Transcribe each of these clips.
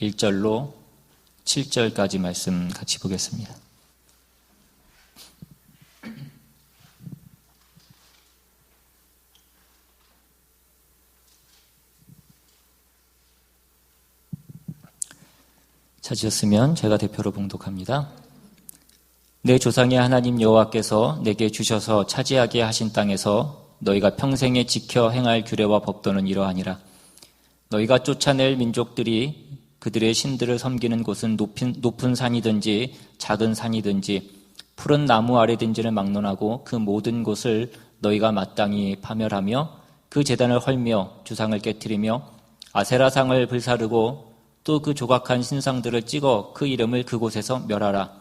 1절로 7절까지 말씀 같이 보겠습니다. 찾으셨으면 제가 대표로 봉독합니다. 내 조상의 하나님 여호와께서 내게 주셔서 차지하게 하신 땅에서 너희가 평생에 지켜 행할 규례와 법도는 이러하니라. 너희가 쫓아낼 민족들이 그들의 신들을 섬기는 곳은 높은 산이든지 작은 산이든지 푸른 나무 아래든지를 막론하고 그 모든 곳을 너희가 마땅히 파멸하며 그 제단을 헐며 주상을 깨트리며 아세라상을 불사르고 또 그 조각한 신상들을 찍어 그 이름을 그곳에서 멸하라.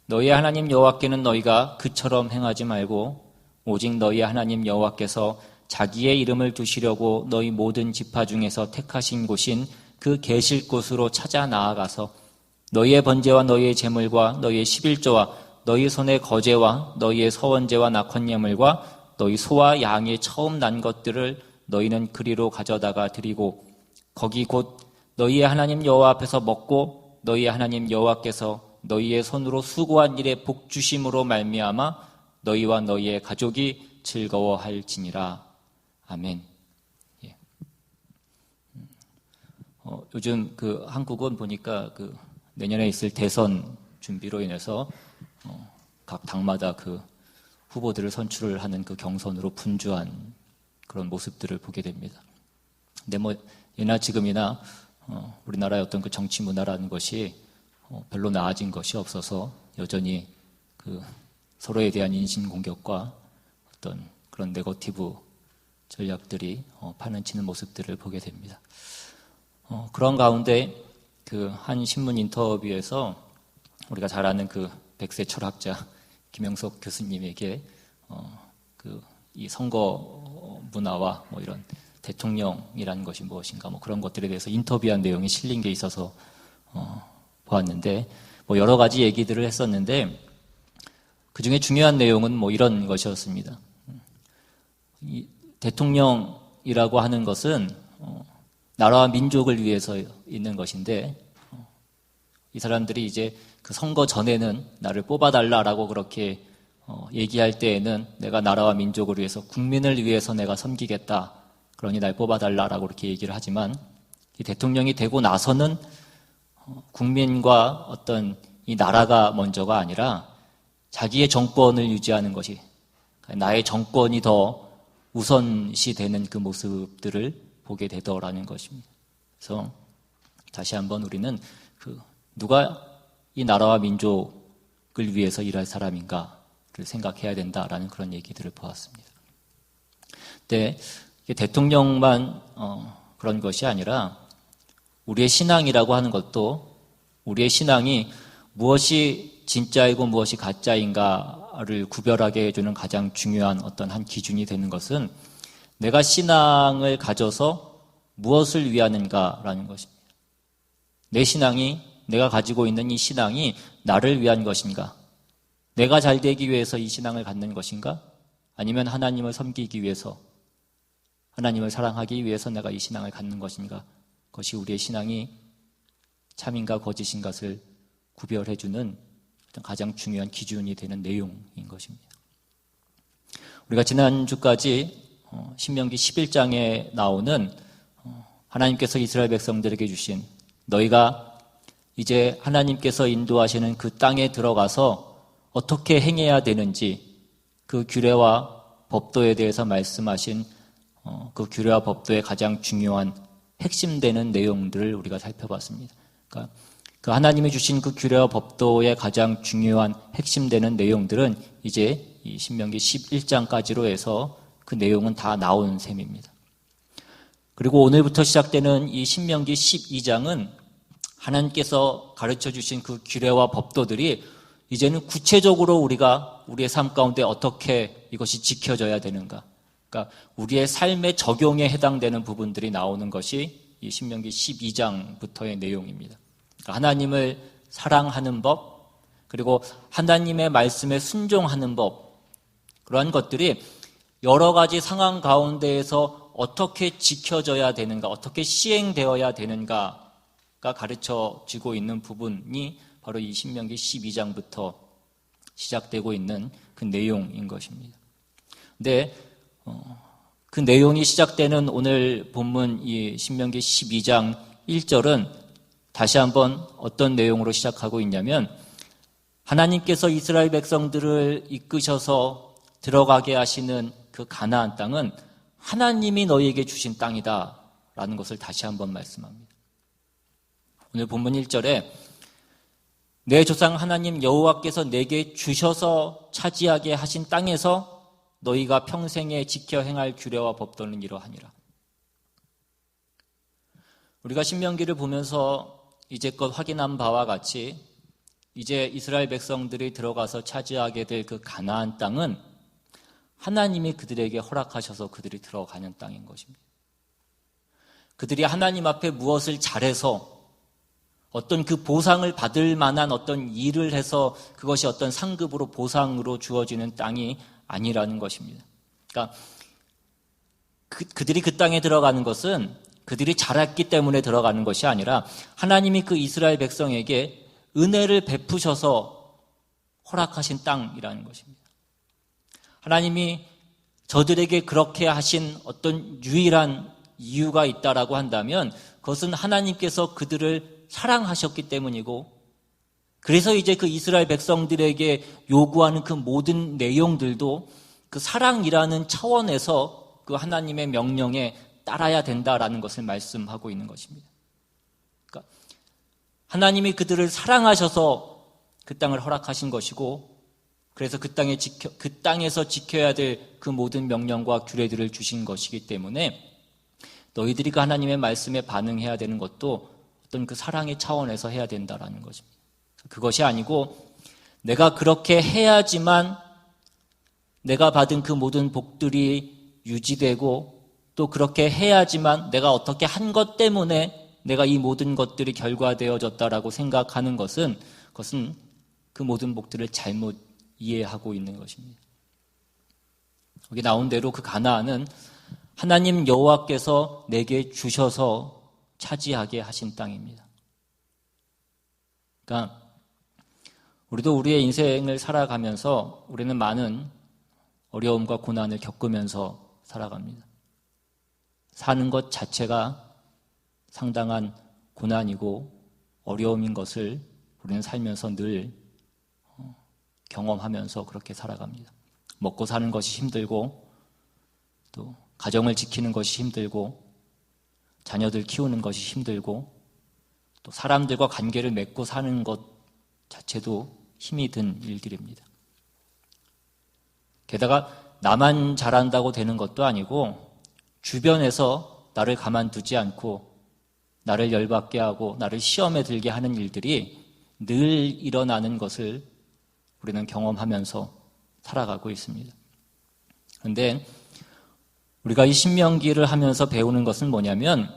너희의 하나님 여호와께는 너희가 그처럼 행하지 말고 오직 너희의 하나님 여호와께서 자기의 이름을 두시려고 너희 모든 지파 중에서 택하신 곳인 그 계실 곳으로 찾아 나아가서 너희의 번제와 너희의 제물과 너희의 11조와 너희 손의 거제와 너희의 서원제와 낙헌예물과 너희 소와 양이 처음 난 것들을 너희는 그리로 가져다가 드리고 거기 곧 너희의 하나님 여호와 앞에서 먹고 너희의 하나님 여호와께서 너희의 손으로 수고한 일에 복 주심으로 말미암아 너희와 너희의 가족이 즐거워할지니라. 아멘. 예. 요즘 한국은 보니까 내년에 있을 대선 준비로 인해서 각 당마다 후보들을 선출을 하는 경선으로 분주한 그런 모습들을 보게 됩니다. 근데 예나 지금이나 우리나라의 어떤 정치 문화라는 것이 별로 나아진 것이 없어서 여전히 서로에 대한 인신공격과 어떤 그런 네거티브 전략들이 파는치는 모습들을 보게 됩니다. 그런 가운데 한 신문 인터뷰에서 우리가 잘 아는 백세 철학자 김영석 교수님에게 이 선거 문화와 이런 대통령이라는 것이 무엇인가 그런 것들에 대해서 인터뷰한 내용이 실린 게 있어서 보았는데 여러 가지 얘기들을 했었는데 그 중에 중요한 내용은 이런 것이었습니다. 이 대통령이라고 하는 것은 나라와 민족을 위해서 있는 것인데 이 사람들이 이제 선거 전에는 나를 뽑아달라라고 그렇게 얘기할 때에는 내가 나라와 민족을 위해서 국민을 위해서 내가 섬기겠다. 그러니 날 뽑아달라라고 그렇게 얘기를 하지만 이 대통령이 되고 나서는 국민과 어떤 이 나라가 먼저가 아니라 자기의 정권을 유지하는 것이 나의 정권이 더 우선시 되는 그 모습들을 보게 되더라는 것입니다. 그래서 다시 한번 우리는 누가 이 나라와 민족을 위해서 일할 사람인가를 생각해야 된다라는 그런 얘기들을 보았습니다. 근데 대통령만 그런 것이 아니라 우리의 신앙이라고 하는 것도 우리의 신앙이 무엇이 진짜이고 무엇이 가짜인가를 구별하게 해주는 가장 중요한 어떤 한 기준이 되는 것은 내가 신앙을 가져서 무엇을 위하는가라는 것입니다. 내 신앙이 내가 가지고 있는 이 신앙이 나를 위한 것인가? 내가 잘 되기 위해서 이 신앙을 갖는 것인가? 아니면 하나님을 섬기기 위해서 하나님을 사랑하기 위해서 내가 이 신앙을 갖는 것인가? 그것이 우리의 신앙이 참인가 거짓인 것을 구별해주는 가장 중요한 기준이 되는 내용인 것입니다. 우리가 지난주까지 신명기 11장에 나오는 하나님께서 이스라엘 백성들에게 주신 너희가 이제 하나님께서 인도하시는 그 땅에 들어가서 어떻게 행해야 되는지 그 규례와 법도에 대해서 말씀하신 그 규례와 법도의 가장 중요한 핵심되는 내용들을 우리가 살펴봤습니다. 그러니까 그 하나님이 주신 그 규례와 법도의 가장 중요한 핵심되는 내용들은 이제 이 신명기 11장까지로 해서 그 내용은 다 나온 셈입니다. 그리고 오늘부터 시작되는 이 신명기 12장은 하나님께서 가르쳐 주신 그 규례와 법도들이 이제는 구체적으로 우리가 우리의 삶 가운데 어떻게 이것이 지켜져야 되는가. 그러니까 우리의 삶의 적용에 해당되는 부분들이 나오는 것이 이 신명기 12장부터의 내용입니다. 그러니까 하나님을 사랑하는 법, 그리고 하나님의 말씀에 순종하는 법, 그러한 것들이 여러 가지 상황 가운데에서 어떻게 지켜져야 되는가, 어떻게 시행되어야 되는가에 가르쳐지고 있는 부분이 바로 이 신명기 12장부터 시작되고 있는 그 내용인 것입니다. 근데 그 내용이 시작되는 오늘 본문 이 신명기 12장 1절은 다시 한번 어떤 내용으로 시작하고 있냐면 하나님께서 이스라엘 백성들을 이끄셔서 들어가게 하시는 그 가나안 땅은 하나님이 너희에게 주신 땅이다 라는 것을 다시 한번 말씀합니다. 오늘 본문 1절에 내 조상 하나님 여호와께서 내게 주셔서 차지하게 하신 땅에서 너희가 평생에 지켜 행할 규례와 법도는 이러하니라. 우리가 신명기를 보면서 이제껏 확인한 바와 같이 이제 이스라엘 백성들이 들어가서 차지하게 될 그 가나안 땅은 하나님이 그들에게 허락하셔서 그들이 들어가는 땅인 것입니다. 그들이 하나님 앞에 무엇을 잘해서 어떤 그 보상을 받을 만한 어떤 일을 해서 그것이 어떤 상급으로 보상으로 주어지는 땅이 아니라는 것입니다. 그러니까 그들이 그 땅에 들어가는 것은 그들이 잘했기 때문에 들어가는 것이 아니라 하나님이 그 이스라엘 백성에게 은혜를 베푸셔서 허락하신 땅이라는 것입니다. 하나님이 저들에게 그렇게 하신 어떤 유일한 이유가 있다라고 한다면 그것은 하나님께서 그들을 사랑하셨기 때문이고 그래서 이제 그 이스라엘 백성들에게 요구하는 그 모든 내용들도 그 사랑이라는 차원에서 그 하나님의 명령에 따라야 된다라는 것을 말씀하고 있는 것입니다. 그러니까 하나님이 그들을 사랑하셔서 그 땅을 허락하신 것이고 그래서 그 땅에서 지켜야 될 그 모든 명령과 규례들을 주신 것이기 때문에 너희들이 그 하나님의 말씀에 반응해야 되는 것도 어떤 그 사랑의 차원에서 해야 된다라는 것입니다. 그것이 아니고 내가 그렇게 해야지만 내가 받은 그 모든 복들이 유지되고 또 그렇게 해야지만 내가 어떻게 한 것 때문에 내가 이 모든 것들이 결과되어졌다라고 생각하는 그것은 그 모든 복들을 잘못 이해하고 있는 것입니다. 여기 나온 대로 그 가나안은 하나님 여호와께서 내게 주셔서 차지하게 하신 땅입니다. 그러니까 우리도 우리의 인생을 살아가면서 우리는 많은 어려움과 고난을 겪으면서 살아갑니다. 사는 것 자체가 상당한 고난이고 어려움인 것을 우리는 살면서 늘 경험하면서 그렇게 살아갑니다. 먹고 사는 것이 힘들고 또 가정을 지키는 것이 힘들고 자녀들 키우는 것이 힘들고 또 사람들과 관계를 맺고 사는 것 자체도 힘이 든 일들입니다. 게다가 나만 잘한다고 되는 것도 아니고 주변에서 나를 가만두지 않고 나를 열받게 하고 나를 시험에 들게 하는 일들이 늘 일어나는 것을 우리는 경험하면서 살아가고 있습니다. 그런데 우리가 이 신명기를 하면서 배우는 것은 뭐냐면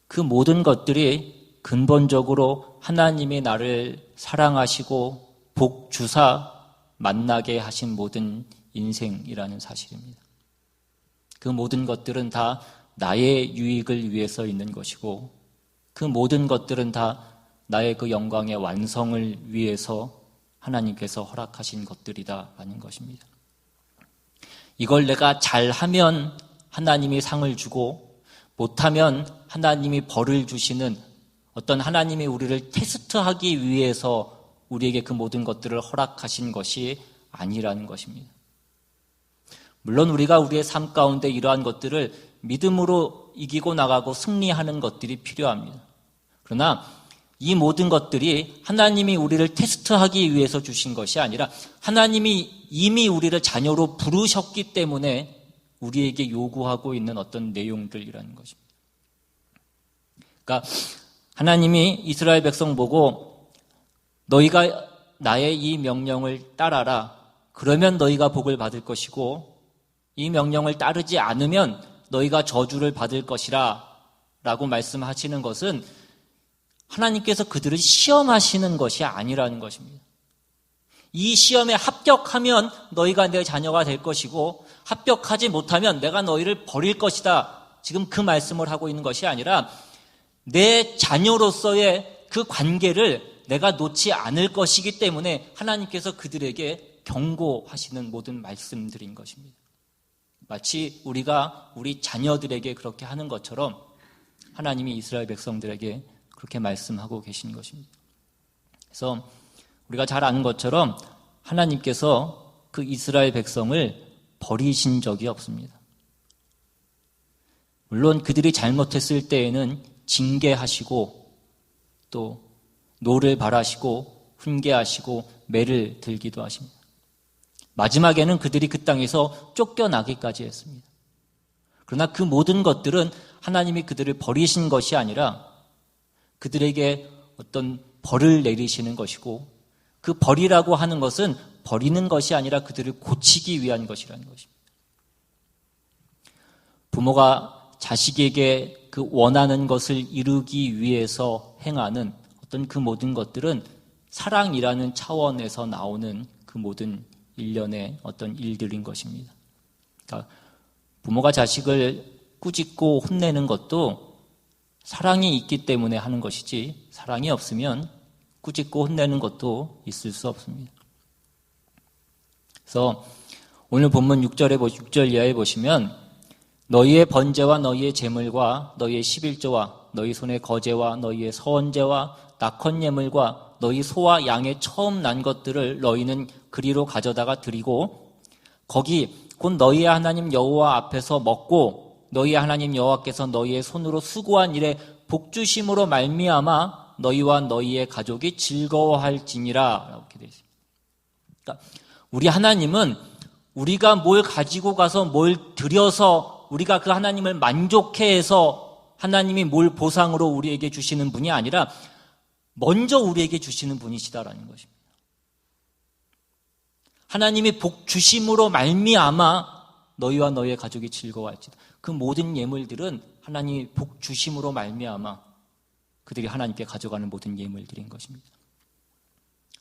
그 모든 것들이 근본적으로 하나님이 나를 사랑하시고 복 주사 만나게 하신 모든 인생이라는 사실입니다. 그 모든 것들은 다 나의 유익을 위해서 있는 것이고 그 모든 것들은 다 나의 그 영광의 완성을 위해서 하나님께서 허락하신 것들이다라는 것입니다. 이걸 내가 잘하면 하나님이 상을 주고 못하면 하나님이 벌을 주시는 어떤 하나님이 우리를 테스트하기 위해서 우리에게 그 모든 것들을 허락하신 것이 아니라는 것입니다. 물론 우리가 우리의 삶 가운데 이러한 것들을 믿음으로 이기고 나가고 승리하는 것들이 필요합니다. 그러나 이 모든 것들이 하나님이 우리를 테스트하기 위해서 주신 것이 아니라 하나님이 이미 우리를 자녀로 부르셨기 때문에 우리에게 요구하고 있는 어떤 내용들이라는 것입니다. 그러니까 하나님이 이스라엘 백성 보고 너희가 나의 이 명령을 따라라. 그러면 너희가 복을 받을 것이고 이 명령을 따르지 않으면 너희가 저주를 받을 것이라 라고 말씀하시는 것은 하나님께서 그들을 시험하시는 것이 아니라는 것입니다. 이 시험에 합격하면 너희가 내 자녀가 될 것이고 합격하지 못하면 내가 너희를 버릴 것이다. 지금 그 말씀을 하고 있는 것이 아니라 내 자녀로서의 그 관계를 내가 놓지 않을 것이기 때문에 하나님께서 그들에게 경고하시는 모든 말씀들인 것입니다. 마치 우리가 우리 자녀들에게 그렇게 하는 것처럼 하나님이 이스라엘 백성들에게 그렇게 말씀하고 계신 것입니다. 그래서 우리가 잘 아는 것처럼 하나님께서 그 이스라엘 백성을 버리신 적이 없습니다. 물론 그들이 잘못했을 때에는 징계하시고 또 노를 바라시고 훈계하시고 매를 들기도 하십니다. 마지막에는 그들이 그 땅에서 쫓겨나기까지 했습니다. 그러나 그 모든 것들은 하나님이 그들을 버리신 것이 아니라 그들에게 어떤 벌을 내리시는 것이고, 그 벌이라고 하는 것은 버리는 것이 아니라 그들을 고치기 위한 것이라는 것입니다. 부모가 자식에게 그 원하는 것을 이루기 위해서 행하는 어떤 그 모든 것들은 사랑이라는 차원에서 나오는 그 모든 일련의 어떤 일들인 것입니다. 그러니까 부모가 자식을 꾸짖고 혼내는 것도 사랑이 있기 때문에 하는 것이지, 사랑이 없으면 꾸짖고 혼내는 것도 있을 수 없습니다. 그래서 오늘 본문 6절 이하에 보시면 너희의 번제와 너희의 제물과 너희의 11조와 너희 손의 거제와 너희의 서원제와 낙헌 예물과 너희 소와 양의 처음 난 것들을 너희는 그리로 가져다가 드리고 거기 곧 너희의 하나님 여호와 앞에서 먹고 너희의 하나님 여호와께서 너희의 손으로 수고한 일에 복주심으로 말미암아 너희와 너희의 가족이 즐거워할지니라 라고 이렇게 되어 있습니다. 그러니까 우리 하나님은 우리가 뭘 가지고 가서 뭘 드려서 우리가 그 하나님을 만족해 해서 하나님이 뭘 보상으로 우리에게 주시는 분이 아니라 먼저 우리에게 주시는 분이시다라는 것입니다. 하나님이 복 주심으로 말미암아 너희와 너희의 가족이 즐거워할지다. 그 모든 예물들은 하나님이 복 주심으로 말미암아 그들이 하나님께 가져가는 모든 예물들인 것입니다.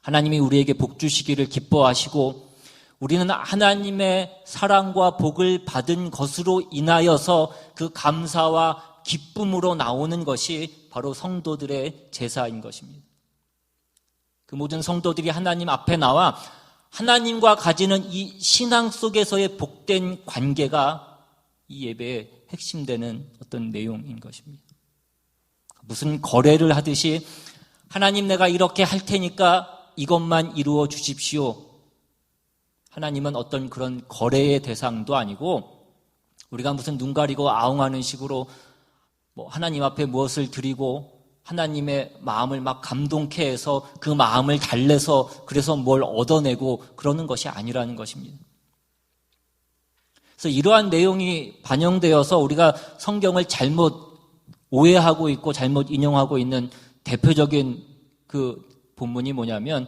하나님이 우리에게 복 주시기를 기뻐하시고 우리는 하나님의 사랑과 복을 받은 것으로 인하여서 그 감사와 기쁨으로 나오는 것이 바로 성도들의 제사인 것입니다. 그 모든 성도들이 하나님 앞에 나와 하나님과 가지는 이 신앙 속에서의 복된 관계가 이 예배의 핵심되는 어떤 내용인 것입니다. 무슨 거래를 하듯이 하나님 내가 이렇게 할 테니까 이것만 이루어 주십시오. 하나님은 어떤 그런 거래의 대상도 아니고 우리가 무슨 눈 가리고 아웅하는 식으로 하나님 앞에 무엇을 드리고 하나님의 마음을 막 감동케 해서 그 마음을 달래서 그래서 뭘 얻어내고 그러는 것이 아니라는 것입니다. 그래서 이러한 내용이 반영되어서 우리가 성경을 잘못 오해하고 있고 잘못 인용하고 있는 대표적인 그 본문이 뭐냐면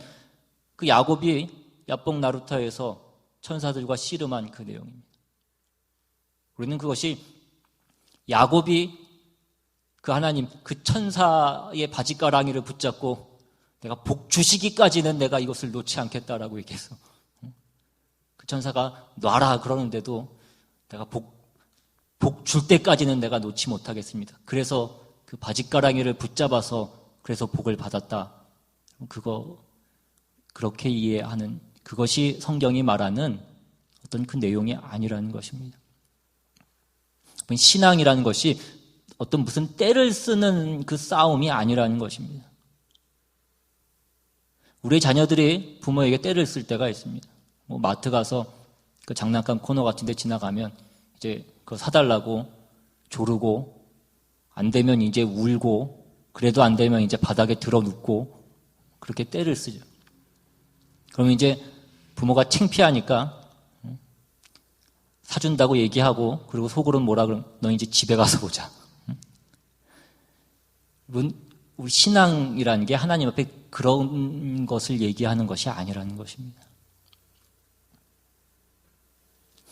그 야곱이 야복 나루터에서 천사들과 씨름한 그 내용입니다. 우리는 그것이 야곱이 그 하나님, 그 천사의 바짓가랑이를 붙잡고 내가 복 주시기까지는 내가 이것을 놓지 않겠다라고 얘기해서 그 천사가 놔라 그러는데도 내가 복 줄 때까지는 내가 놓지 못하겠습니다. 그래서 그 바짓가랑이를 붙잡아서 그래서 복을 받았다. 그렇게 이해하는 그것이 성경이 말하는 어떤 그 내용이 아니라는 것입니다. 신앙이라는 것이 어떤 무슨 때를 쓰는 그 싸움이 아니라는 것입니다. 우리 자녀들이 부모에게 때를 쓸 때가 있습니다. 마트 가서 그 장난감 코너 같은 데 지나가면 이제 그거 사달라고 조르고 안 되면 이제 울고 그래도 안 되면 이제 바닥에 들어 눕고 그렇게 때를 쓰죠. 그러면 이제 부모가 창피하니까 사준다고 얘기하고 그리고 속으로는 뭐라 그러면 너 이제 집에 가서 보자. 우리 신앙이라는 게 하나님 앞에 그런 것을 얘기하는 것이 아니라는 것입니다.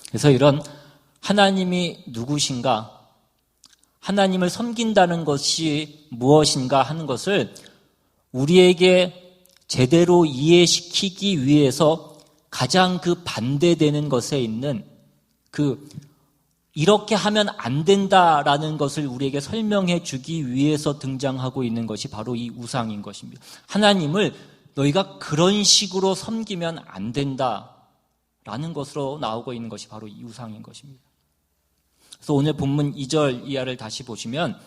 그래서 이런 하나님이 누구신가, 하나님을 섬긴다는 것이 무엇인가 하는 것을 우리에게 제대로 이해시키기 위해서 가장 그 반대되는 것에 있는 그 이렇게 하면 안 된다라는 것을 우리에게 설명해 주기 위해서 등장하고 있는 것이 바로 이 우상인 것입니다. 하나님을 너희가 그런 식으로 섬기면 안 된다라는 것으로 나오고 있는 것이 바로 이 우상인 것입니다. 그래서 오늘 본문 2절 이하를 다시 보시면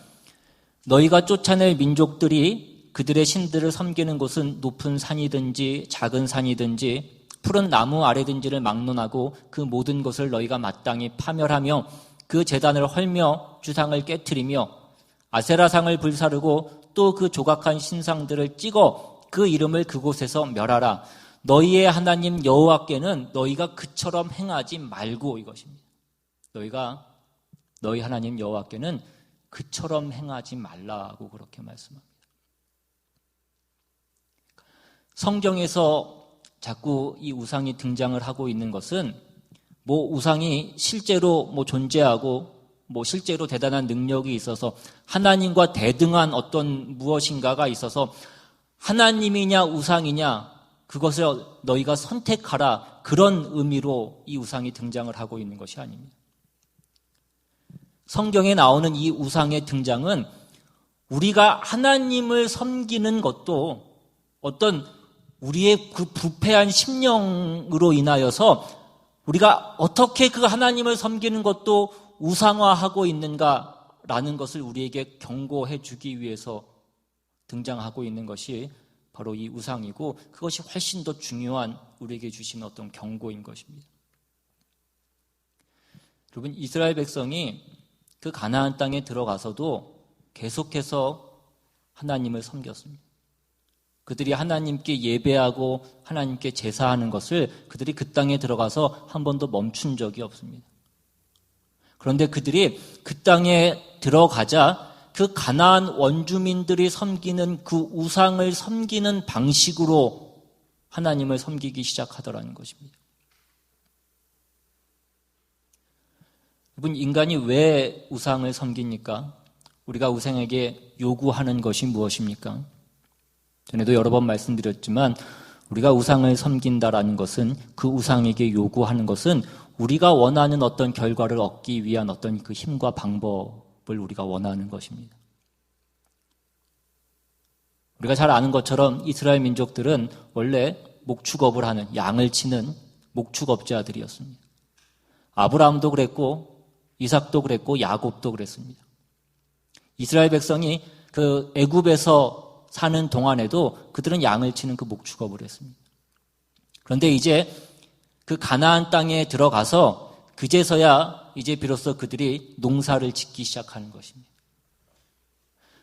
너희가 쫓아낼 민족들이 그들의 신들을 섬기는 곳은 높은 산이든지 작은 산이든지 푸른 나무 아래든지를 막론하고 그 모든 것을 너희가 마땅히 파멸하며 그 제단을 헐며 주상을 깨트리며 아세라상을 불사르고 또 그 조각한 신상들을 찍어 그 이름을 그곳에서 멸하라. 너희의 하나님 여호와께는 너희가 그처럼 행하지 말고 이것입니다. 너희 하나님 여호와께는 그처럼 행하지 말라고 그렇게 말씀합니다. 성경에서 자꾸 이 우상이 등장을 하고 있는 것은 우상이 실제로 존재하고 실제로 대단한 능력이 있어서 하나님과 대등한 어떤 무엇인가가 있어서 하나님이냐 우상이냐 그것을 너희가 선택하라 그런 의미로 이 우상이 등장을 하고 있는 것이 아닙니다. 성경에 나오는 이 우상의 등장은 우리가 하나님을 섬기는 것도 어떤 우리의 그 부패한 심령으로 인하여서 우리가 어떻게 그 하나님을 섬기는 것도 우상화하고 있는가라는 것을 우리에게 경고해 주기 위해서 등장하고 있는 것이 바로 이 우상이고 그것이 훨씬 더 중요한 우리에게 주신 어떤 경고인 것입니다. 여러분, 이스라엘 백성이 그 가나안 땅에 들어가서도 계속해서 하나님을 섬겼습니다. 그들이 하나님께 예배하고 하나님께 제사하는 것을 그들이 그 땅에 들어가서 한 번도 멈춘 적이 없습니다. 그런데 그들이 그 땅에 들어가자 그 가나안 원주민들이 섬기는 그 우상을 섬기는 방식으로 하나님을 섬기기 시작하더라는 것입니다. 여러분, 인간이 왜 우상을 섬깁니까? 우리가 우상에게 요구하는 것이 무엇입니까? 전에도 여러 번 말씀드렸지만 우리가 우상을 섬긴다라는 것은 그 우상에게 요구하는 것은 우리가 원하는 어떤 결과를 얻기 위한 어떤 그 힘과 방법을 우리가 원하는 것입니다. 우리가 잘 아는 것처럼 이스라엘 민족들은 원래 목축업을 하는 양을 치는 목축업자들이었습니다. 아브라함도 그랬고 이삭도 그랬고 야곱도 그랬습니다. 이스라엘 백성이 그 애굽에서 사는 동안에도 그들은 양을 치는 그 목축업을 했습니다. 그런데 이제 그 가나안 땅에 들어가서 그제서야 이제 비로소 그들이 농사를 짓기 시작하는 것입니다.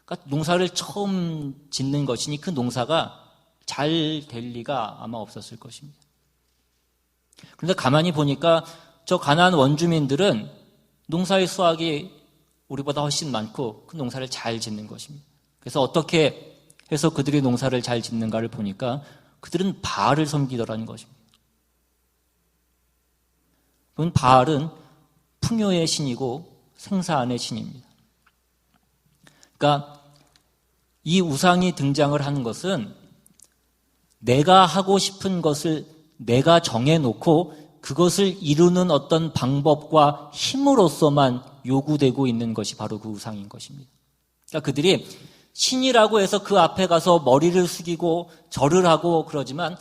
그러니까 농사를 처음 짓는 것이니 그 농사가 잘 될 리가 아마 없었을 것입니다. 그런데 가만히 보니까 저 가나안 원주민들은 농사의 수확이 우리보다 훨씬 많고 그 농사를 잘 짓는 것입니다. 그래서 어떻게 해서 그들이 농사를 잘 짓는가를 보니까 그들은 바알을 섬기더라는 것입니다. 바알은 풍요의 신이고 생사안의 신입니다. 그러니까 이 우상이 등장을 하는 것은 내가 하고 싶은 것을 내가 정해놓고 그것을 이루는 어떤 방법과 힘으로서만 요구되고 있는 것이 바로 그 우상인 것입니다. 그러니까 그들이 신이라고 해서 그 앞에 가서 머리를 숙이고 절을 하고 그러지만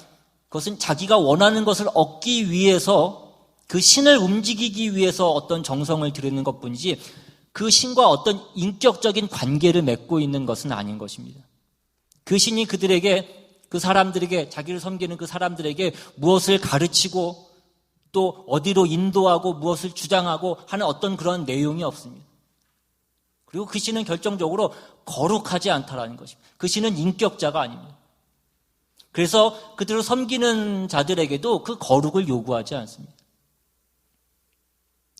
그것은 자기가 원하는 것을 얻기 위해서 그 신을 움직이기 위해서 어떤 정성을 들이는 것뿐이지 그 신과 어떤 인격적인 관계를 맺고 있는 것은 아닌 것입니다. 그 신이 그들에게, 그 사람들에게, 자기를 섬기는 그 사람들에게 무엇을 가르치고 또 어디로 인도하고 무엇을 주장하고 하는 어떤 그런 내용이 없습니다. 그리고 그 신은 결정적으로 거룩하지 않다라는 것입니다. 그 신은 인격자가 아닙니다. 그래서 그들을 섬기는 자들에게도 그 거룩을 요구하지 않습니다.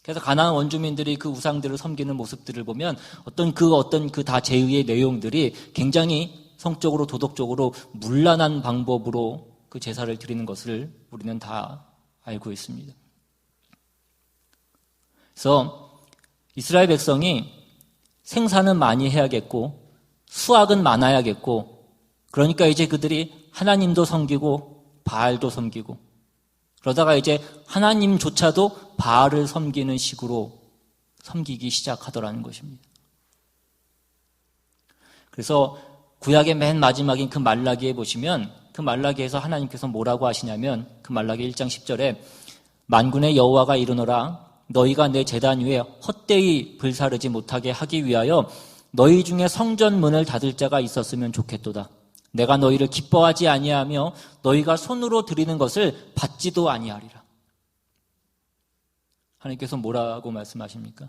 그래서 가나안 원주민들이 그 우상들을 섬기는 모습들을 보면 어떤 그 다 제의의 내용들이 굉장히 성적으로 도덕적으로 문란한 방법으로 그 제사를 드리는 것을 우리는 다 알고 있습니다. 그래서 이스라엘 백성이 생산은 많이 해야겠고 수확은 많아야겠고 그러니까 이제 그들이 하나님도 섬기고 바알도 섬기고 그러다가 이제 하나님조차도 바알을 섬기는 식으로 섬기기 시작하더라는 것입니다. 그래서 구약의 맨 마지막인 그 말라기에 보시면 그 말라기에서 하나님께서 뭐라고 하시냐면 그 말라기 1장 10절에 만군의 여호와가 이르노라 너희가 내 제단 위에 헛되이 불사르지 못하게 하기 위하여 너희 중에 성전 문을 닫을 자가 있었으면 좋겠도다. 내가 너희를 기뻐하지 아니하며 너희가 손으로 드리는 것을 받지도 아니하리라. 하나님께서 뭐라고 말씀하십니까?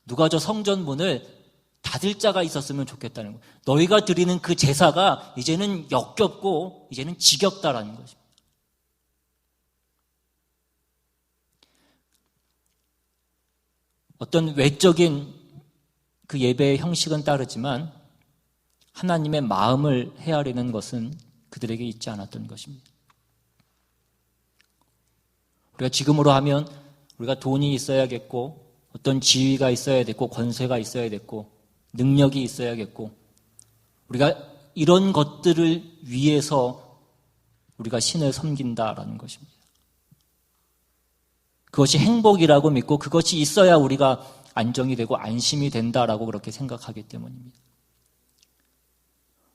누가 저 성전 문을 닫을 자가 있었으면 좋겠다는 거예요. 너희가 드리는 그 제사가 이제는 역겹고 이제는 지겹다라는 것입니다. 어떤 외적인 그 예배의 형식은 따르지만 하나님의 마음을 헤아리는 것은 그들에게 있지 않았던 것입니다. 우리가 지금으로 하면 우리가 돈이 있어야겠고 어떤 지위가 있어야 됐고 권세가 있어야 됐고 능력이 있어야겠고 우리가 이런 것들을 위해서 우리가 신을 섬긴다라는 것입니다. 그것이 행복이라고 믿고 그것이 있어야 우리가 안정이 되고 안심이 된다라고 그렇게 생각하기 때문입니다.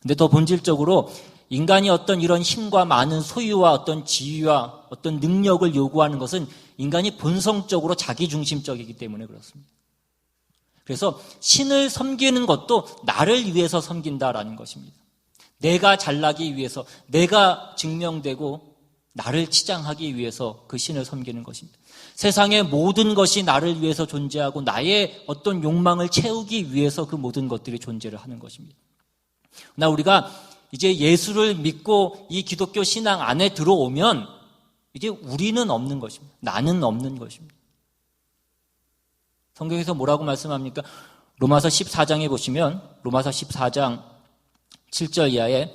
근데 더 본질적으로 인간이 어떤 이런 힘과 많은 소유와 어떤 지위와 어떤 능력을 요구하는 것은 인간이 본성적으로 자기중심적이기 때문에 그렇습니다. 그래서 신을 섬기는 것도 나를 위해서 섬긴다라는 것입니다. 내가 잘나기 위해서, 내가 증명되고 나를 치장하기 위해서 그 신을 섬기는 것입니다. 세상의 모든 것이 나를 위해서 존재하고 나의 어떤 욕망을 채우기 위해서 그 모든 것들이 존재를 하는 것입니다. 그러나 우리가 이제 예수를 믿고 이 기독교 신앙 안에 들어오면 이제 우리는 없는 것입니다. 나는 없는 것입니다. 성경에서 뭐라고 말씀합니까? 로마서 14장에 보시면 로마서 14장 7절 이하에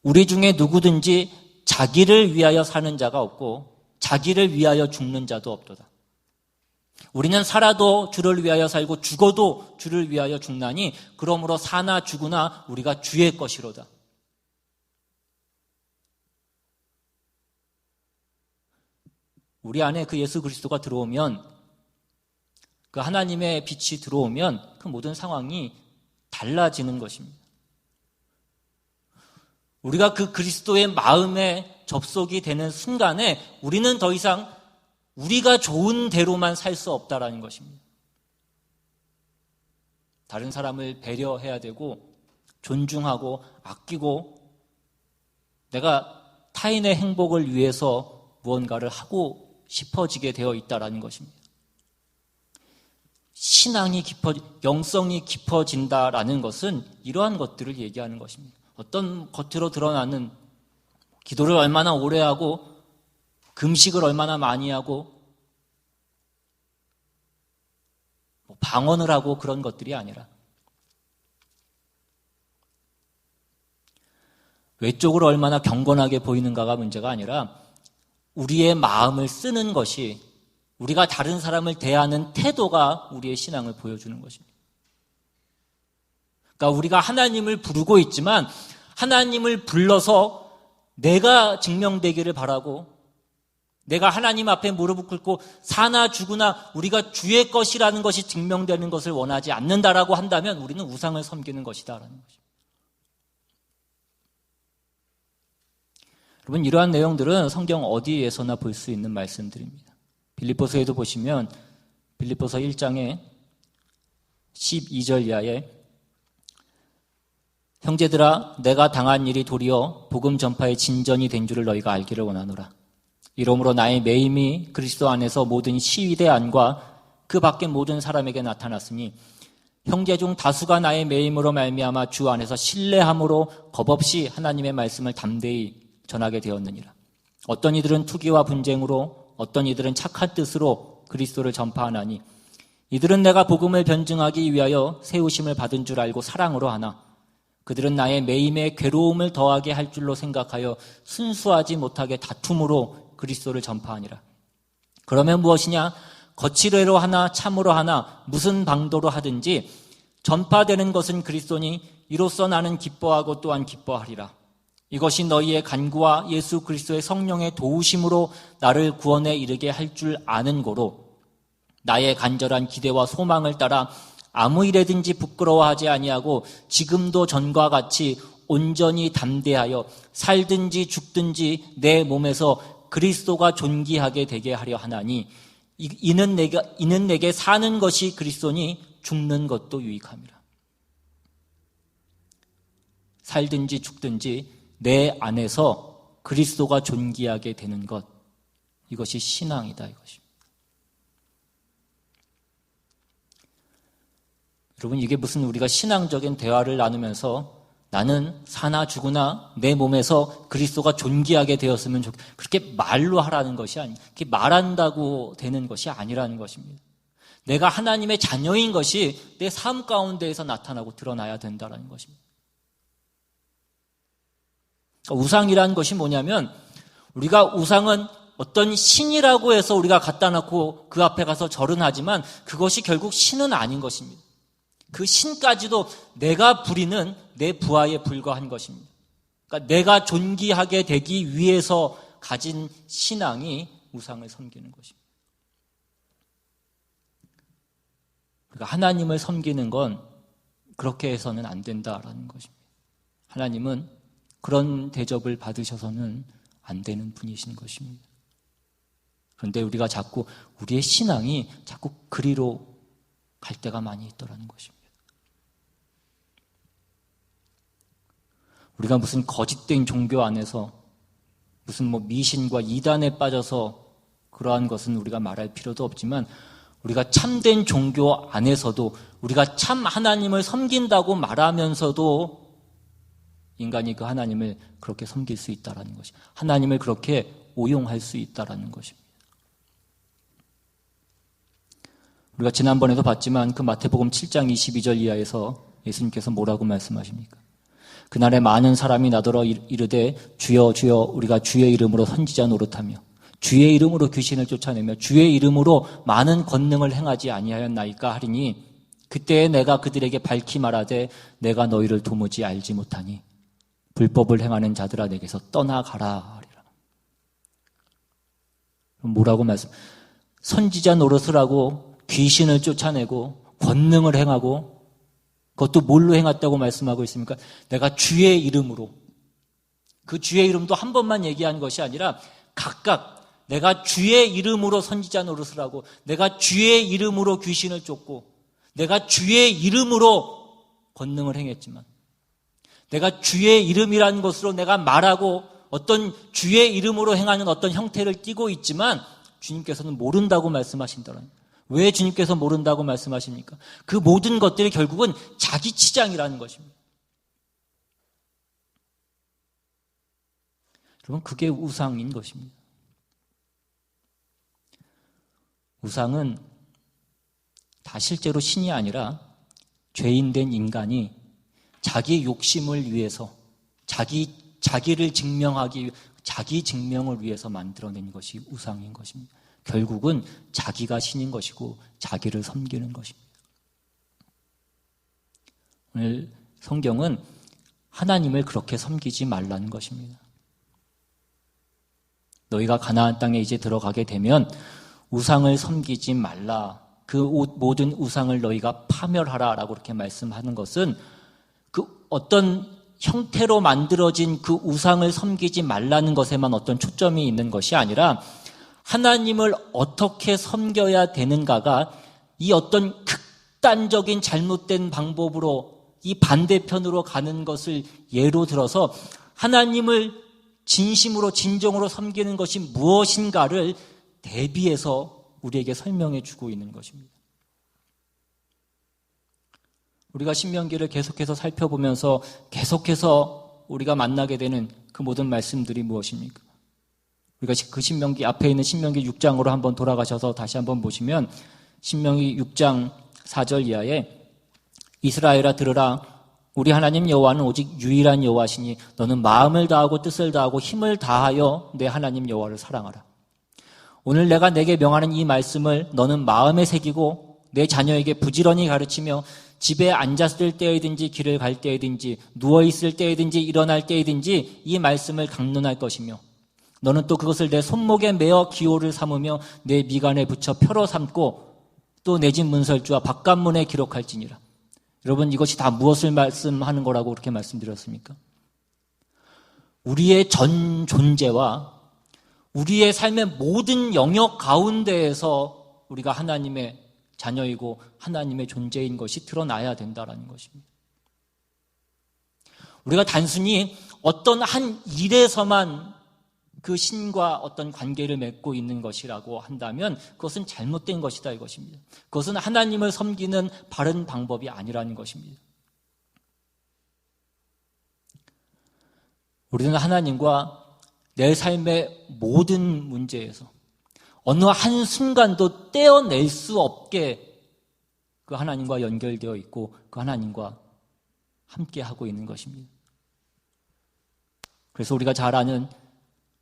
우리 중에 누구든지 자기를 위하여 사는 자가 없고 자기를 위하여 죽는 자도 없도다. 우리는 살아도 주를 위하여 살고 죽어도 주를 위하여 죽나니 그러므로 사나 죽으나 우리가 주의 것이로다. 우리 안에 그 예수 그리스도가 들어오면 그 하나님의 빛이 들어오면 그 모든 상황이 달라지는 것입니다. 우리가 그 그리스도의 마음에 접속이 되는 순간에 우리는 더 이상 우리가 좋은 대로만 살 수 없다라는 것입니다. 다른 사람을 배려해야 되고 존중하고 아끼고 내가 타인의 행복을 위해서 무언가를 하고 싶어지게 되어 있다라는 것입니다. 신앙이 영성이 깊어진다라는 것은 이러한 것들을 얘기하는 것입니다. 어떤 겉으로 드러나는 기도를 얼마나 오래 하고 금식을 얼마나 많이 하고 방언을 하고 그런 것들이 아니라 외적으로 얼마나 경건하게 보이는가가 문제가 아니라 우리의 마음을 쓰는 것이 우리가 다른 사람을 대하는 태도가 우리의 신앙을 보여주는 것입니다. 그러니까 우리가 하나님을 부르고 있지만 하나님을 불러서 내가 증명되기를 바라고 내가 하나님 앞에 무릎을 꿇고 사나 죽으나 우리가 주의 것이라는 것이 증명되는 것을 원하지 않는다라고 한다면 우리는 우상을 섬기는 것이다라는 것입니다. 여러분 이러한 내용들은 성경 어디에서나 볼 수 있는 말씀들입니다. 빌립보서에도 보시면 빌립보서 1장에 12절 이하에 형제들아 내가 당한 일이 도리어 복음 전파의 진전이 된 줄을 너희가 알기를 원하노라. 이러므로 나의 매임이 그리스도 안에서 모든 시위대 안과 그 밖의 모든 사람에게 나타났으니 형제 중 다수가 나의 매임으로 말미암아 주 안에서 신뢰함으로 겁없이 하나님의 말씀을 담대히 전하게 되었느니라. 어떤 이들은 투기와 분쟁으로 어떤 이들은 착한 뜻으로 그리스도를 전파하나니 이들은 내가 복음을 변증하기 위하여 세우심을 받은 줄 알고 사랑으로 하나 그들은 나의 매임에 괴로움을 더하게 할 줄로 생각하여 순수하지 못하게 다툼으로 그리스도를 전파하니라. 그러면 무엇이냐? 거칠애로 하나 참으로 하나 무슨 방도로 하든지 전파되는 것은 그리스도니 이로써 나는 기뻐하고 또한 기뻐하리라. 이것이 너희의 간구와 예수 그리스도의 성령의 도우심으로 나를 구원에 이르게 할 줄 아는 고로 나의 간절한 기대와 소망을 따라 아무 일에든지 부끄러워하지 아니하고 지금도 전과 같이 온전히 담대하여 살든지 죽든지 내 몸에서 그리스도가 존귀하게 되게 하려 하나니 이는 내게 사는 것이 그리스도니 죽는 것도 유익함이라. 살든지 죽든지 내 안에서 그리스도가 존귀하게 되는 것, 이것이 신앙이다 이것입니다. 여러분, 이게 무슨 우리가 신앙적인 대화를 나누면서 나는 사나 죽으나 내 몸에서 그리스도가 존귀하게 되었으면 좋겠다, 그렇게 말로 하라는 것이 아니에요. 그렇게 말한다고 되는 것이 아니라는 것입니다. 내가 하나님의 자녀인 것이 내 삶 가운데에서 나타나고 드러나야 된다는 것입니다. 우상이라는 것이 뭐냐면, 우리가 우상은 어떤 신이라고 해서 우리가 갖다 놓고 그 앞에 가서 절은 하지만 그것이 결국 신은 아닌 것입니다. 그 신까지도 내가 부리는 내 부하에 불과한 것입니다. 그러니까 내가 존귀하게 되기 위해서 가진 신앙이 우상을 섬기는 것입니다. 그러니까 하나님을 섬기는 건 그렇게 해서는 안 된다라는 것입니다. 하나님은 그런 대접을 받으셔서는 안 되는 분이신 것입니다. 그런데 우리가 자꾸 우리의 신앙이 자꾸 그리로 갈 때가 많이 있더라는 것입니다. 우리가 무슨 거짓된 종교 안에서 무슨 미신과 이단에 빠져서 그러한 것은 우리가 말할 필요도 없지만, 우리가 참된 종교 안에서도 우리가 참 하나님을 섬긴다고 말하면서도 인간이 그 하나님을 그렇게 섬길 수 있다는 것이, 하나님을 그렇게 오용할 수 있다는 것입니다. 우리가 지난번에도 봤지만 그 마태복음 7장 22절 이하에서 예수님께서 뭐라고 말씀하십니까? 그날에 많은 사람이 나더러 이르되 주여 주여 우리가 주의 이름으로 선지자 노릇하며 주의 이름으로 귀신을 쫓아내며 주의 이름으로 많은 권능을 행하지 아니하였나이까 하리니 그때에 내가 그들에게 밝히 말하되 내가 너희를 도무지 알지 못하니 불법을 행하는 자들아 내게서 떠나가라 하리라. 그럼 뭐라고 선지자 노릇을 하고 귀신을 쫓아내고 권능을 행하고, 그것도 뭘로 행했다고 말씀하고 있습니까? 내가 주의 이름으로, 그 주의 이름도 한 번만 얘기한 것이 아니라 각각 내가 주의 이름으로 선지자 노릇을 하고, 내가 주의 이름으로 귀신을 쫓고, 내가 주의 이름으로 권능을 행했지만, 내가 주의 이름이라는 것으로 내가 말하고 어떤 주의 이름으로 행하는 어떤 형태를 띠고 있지만 주님께서는 모른다고 말씀하신다는 거예요. 왜 주님께서 모른다고 말씀하십니까? 그 모든 것들이 결국은 자기 치장이라는 것입니다. 여러분, 그게 우상인 것입니다. 우상은 다 실제로 신이 아니라 죄인된 인간이 자기 욕심을 위해서, 자기를 증명하기 위해, 자기 증명을 위해서 만들어낸 것이 우상인 것입니다. 결국은 자기가 신인 것이고 자기를 섬기는 것입니다. 오늘 성경은 하나님을 그렇게 섬기지 말라는 것입니다. 너희가 가나안 땅에 이제 들어가게 되면 우상을 섬기지 말라. 그 모든 우상을 너희가 파멸하라 라고 이렇게 말씀하는 것은 그 어떤 형태로 만들어진 그 우상을 섬기지 말라는 것에만 어떤 초점이 있는 것이 아니라 하나님을 어떻게 섬겨야 되는가가 이 어떤 극단적인 잘못된 방법으로 이 반대편으로 가는 것을 예로 들어서 하나님을 진심으로 진정으로 섬기는 것이 무엇인가를 대비해서 우리에게 설명해 주고 있는 것입니다. 우리가 신명기를 계속해서 살펴보면서 계속해서 우리가 만나게 되는 그 모든 말씀들이 무엇입니까? 우리가 그 신명기 앞에 있는 신명기 6장으로 한번 돌아가셔서 다시 한번 보시면 신명기 6장 4절 이하에 이스라엘아 들으라 우리 하나님 여호와는 오직 유일한 여호와시니 너는 마음을 다하고 뜻을 다하고 힘을 다하여 내 하나님 여호와를 사랑하라. 오늘 내가 내게 명하는 이 말씀을 너는 마음에 새기고 내 자녀에게 부지런히 가르치며 집에 앉았을 때이든지 길을 갈 때이든지 누워있을 때이든지 일어날 때이든지 이 말씀을 강론할 것이며 너는 또 그것을 내 손목에 메어 기호를 삼으며 내 미간에 붙여 표로 삼고 또 내 집 문설주와 바깥문에 기록할지니라. 여러분, 이것이 다 무엇을 말씀하는 거라고 그렇게 말씀드렸습니까? 우리의 전 존재와 우리의 삶의 모든 영역 가운데에서 우리가 하나님의 자녀이고 하나님의 존재인 것이 드러나야 된다는 것입니다. 우리가 단순히 어떤 한 일에서만 그 신과 어떤 관계를 맺고 있는 것이라고 한다면 그것은 잘못된 것이다 이것입니다. 그것은 하나님을 섬기는 바른 방법이 아니라는 것입니다. 우리는 하나님과 내 삶의 모든 문제에서 어느 한순간도 떼어낼 수 없게 그 하나님과 연결되어 있고 그 하나님과 함께하고 있는 것입니다. 그래서 우리가 잘 아는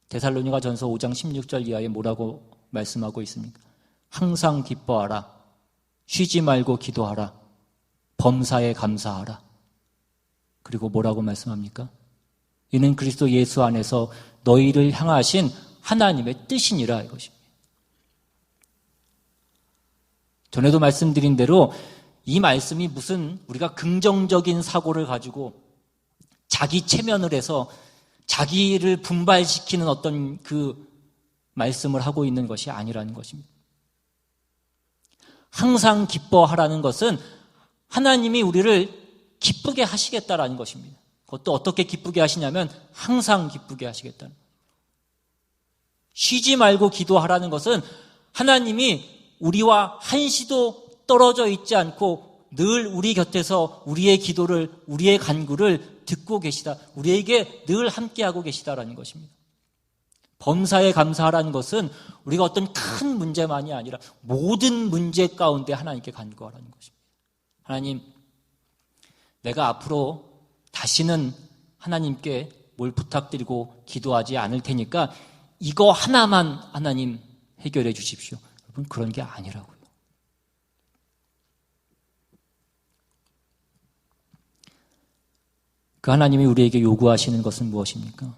데살로니가 전서 5장 16절 이하에 뭐라고 말씀하고 있습니까? 항상 기뻐하라. 쉬지 말고 기도하라. 범사에 감사하라. 그리고 뭐라고 말씀합니까? 이는 그리스도 예수 안에서 너희를 향하신 하나님의 뜻이니라 이것입니다. 전에도 말씀드린 대로 이 말씀이 무슨 우리가 긍정적인 사고를 가지고 자기 체면을 해서 자기를 분발시키는 어떤 그 말씀을 하고 있는 것이 아니라는 것입니다. 항상 기뻐하라는 것은 하나님이 우리를 기쁘게 하시겠다라는 것입니다. 그것도 어떻게 기쁘게 하시냐면 항상 기쁘게 하시겠다는 거예요. 쉬지 말고 기도하라는 것은 하나님이 우리와 한시도 떨어져 있지 않고 늘 우리 곁에서 우리의 기도를, 우리의 간구를 듣고 계시다. 우리에게 늘 함께하고 계시다라는 것입니다. 범사에 감사하라는 것은 우리가 어떤 큰 문제만이 아니라 모든 문제 가운데 하나님께 간구하라는 것입니다. 하나님, 내가 앞으로 다시는 하나님께 뭘 부탁드리고 기도하지 않을 테니까 이거 하나만 하나님 해결해 주십시오. 여러분, 그런 게 아니라고요. 그 하나님이 우리에게 요구하시는 것은 무엇입니까?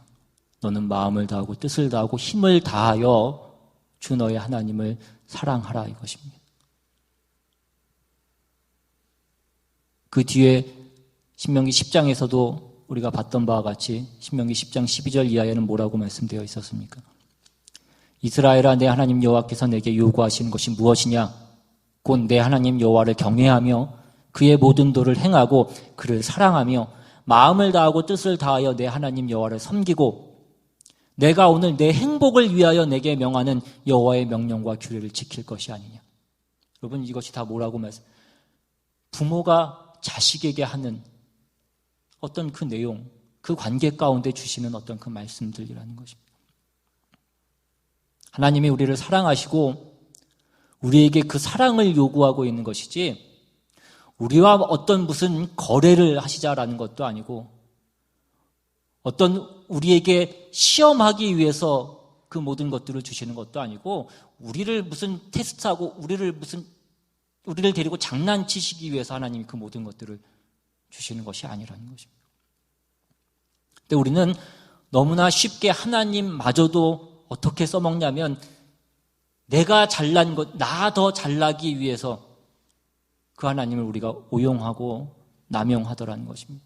너는 마음을 다하고 뜻을 다하고 힘을 다하여 주 너의 하나님을 사랑하라 이것입니다. 그 뒤에 신명기 10장에서도 우리가 봤던 바와 같이 신명기 10장 12절 이하에는 뭐라고 말씀되어 있었습니까? 이스라엘아, 내 하나님 여호와께서 내게 요구하시는 것이 무엇이냐? 곧 내 하나님 여호와를 경외하며 그의 모든 도를 행하고 그를 사랑하며 마음을 다하고 뜻을 다하여 내 하나님 여호와를 섬기고 내가 오늘 내 행복을 위하여 내게 명하는 여호와의 명령과 규례를 지킬 것이 아니냐. 여러분, 이것이 다 뭐라고 말씀? 부모가 자식에게 하는 어떤 그 내용, 그 관계 가운데 주시는 어떤 그 말씀들이라는 것입니다. 하나님이 우리를 사랑하시고 우리에게 그 사랑을 요구하고 있는 것이지 우리와 어떤 무슨 거래를 하시자라는 것도 아니고 어떤 우리에게 시험하기 위해서 그 모든 것들을 주시는 것도 아니고 우리를 무슨 테스트하고 우리를 데리고 장난치시기 위해서 하나님이 그 모든 것들을 주시는 것이 아니라는 것입니다. 근데 우리는 너무나 쉽게 하나님마저도 어떻게 써먹냐면 내가 잘난 것, 나 더 잘나기 위해서 그 하나님을 우리가 오용하고 남용하더라는 것입니다.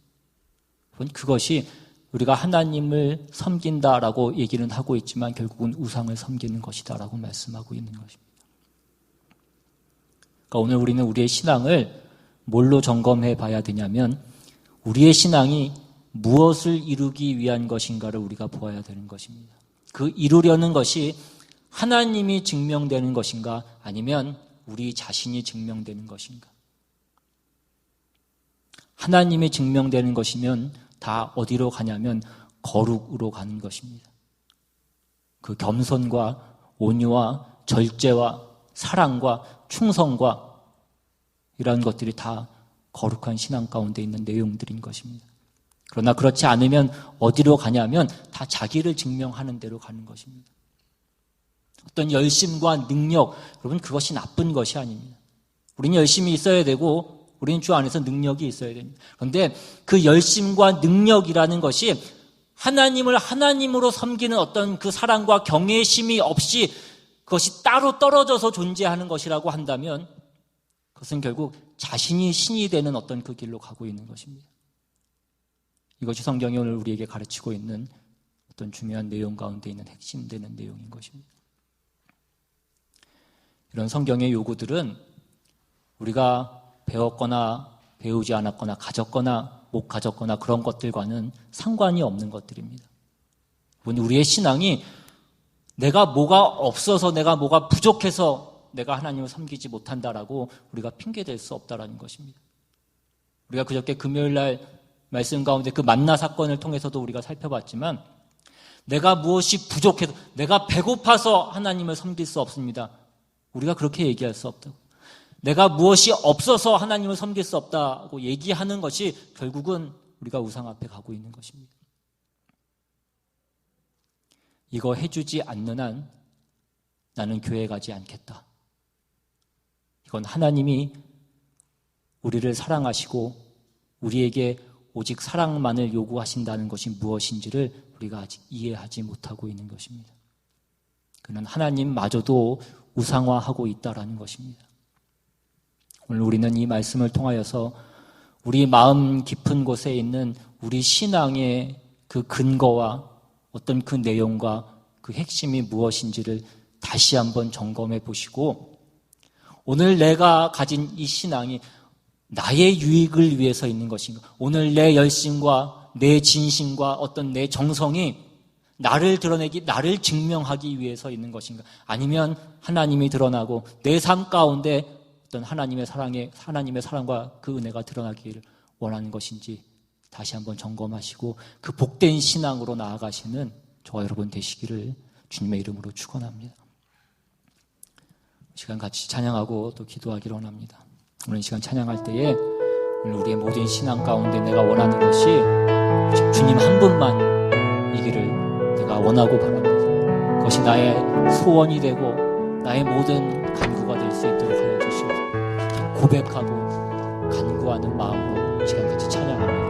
그것이 우리가 하나님을 섬긴다라고 얘기는 하고 있지만 결국은 우상을 섬기는 것이다라고 말씀하고 있는 것입니다. 그러니까 오늘 우리는 우리의 신앙을 뭘로 점검해 봐야 되냐면 우리의 신앙이 무엇을 이루기 위한 것인가를 우리가 보아야 되는 것입니다. 그 이루려는 것이 하나님이 증명되는 것인가 아니면 우리 자신이 증명되는 것인가. 하나님이 증명되는 것이면 다 어디로 가냐면 거룩으로 가는 것입니다. 그 겸손과 온유와 절제와 사랑과 충성과 이런 것들이 다 거룩한 신앙 가운데 있는 내용들인 것입니다. 그러나 그렇지 않으면 어디로 가냐면 다 자기를 증명하는 대로 가는 것입니다. 어떤 열심과 능력, 여러분 그것이 나쁜 것이 아닙니다. 우리는 열심히 있어야 되고 우리는 주 안에서 능력이 있어야 됩니다. 그런데 그 열심과 능력이라는 것이 하나님을 하나님으로 섬기는 어떤 그 사랑과 경외심이 없이 그것이 따로 떨어져서 존재하는 것이라고 한다면 그것은 결국 자신이 신이 되는 어떤 그 길로 가고 있는 것입니다. 이것이 성경이 오늘 우리에게 가르치고 있는 어떤 중요한 내용 가운데 있는 핵심되는 내용인 것입니다. 이런 성경의 요구들은 우리가 배웠거나 배우지 않았거나 가졌거나 못 가졌거나 그런 것들과는 상관이 없는 것들입니다. 우리의 신앙이 내가 뭐가 없어서 내가 뭐가 부족해서 내가 하나님을 섬기지 못한다라고 우리가 핑계댈 수 없다라는 것입니다. 우리가 그저께 금요일 날 말씀 가운데 그 만나 사건을 통해서도 우리가 살펴봤지만 내가 무엇이 부족해서 내가 배고파서 하나님을 섬길 수 없습니다. 우리가 그렇게 얘기할 수 없다고. 내가 무엇이 없어서 하나님을 섬길 수 없다고 얘기하는 것이 결국은 우리가 우상 앞에 가고 있는 것입니다. 이거 해주지 않는 한 나는 교회 가지 않겠다. 이건 하나님이 우리를 사랑하시고 우리에게 오직 사랑만을 요구하신다는 것이 무엇인지를 우리가 아직 이해하지 못하고 있는 것입니다. 그는 하나님마저도 우상화하고 있다라는 것입니다. 오늘 우리는 이 말씀을 통하여서 우리 마음 깊은 곳에 있는 우리 신앙의 그 근거와 어떤 그 내용과 그 핵심이 무엇인지를 다시 한번 점검해 보시고 오늘 내가 가진 이 신앙이 나의 유익을 위해서 있는 것인가? 오늘 내 열심과 내 진심과 어떤 내 정성이 나를 드러내기, 나를 증명하기 위해서 있는 것인가? 아니면 하나님이 드러나고 내 삶 가운데 어떤 하나님의 사랑과 그 은혜가 드러나기를 원하는 것인지 다시 한번 점검하시고 그 복된 신앙으로 나아가시는 저와 여러분 되시기를 주님의 이름으로 축원합니다. 시간 같이 찬양하고 또 기도하기를 원합니다. 오늘 이 시간 찬양할 때에 오늘 우리의 모든 신앙 가운데 내가 원하는 것이 오직 주님 한 분만이기를 내가 원하고 바랍니다. 그것이 나의 소원이 되고 나의 모든 간구가 될 수 있도록 하여 주시옵소서. 고백하고 간구하는 마음으로 이 시간 같이 찬양합니다.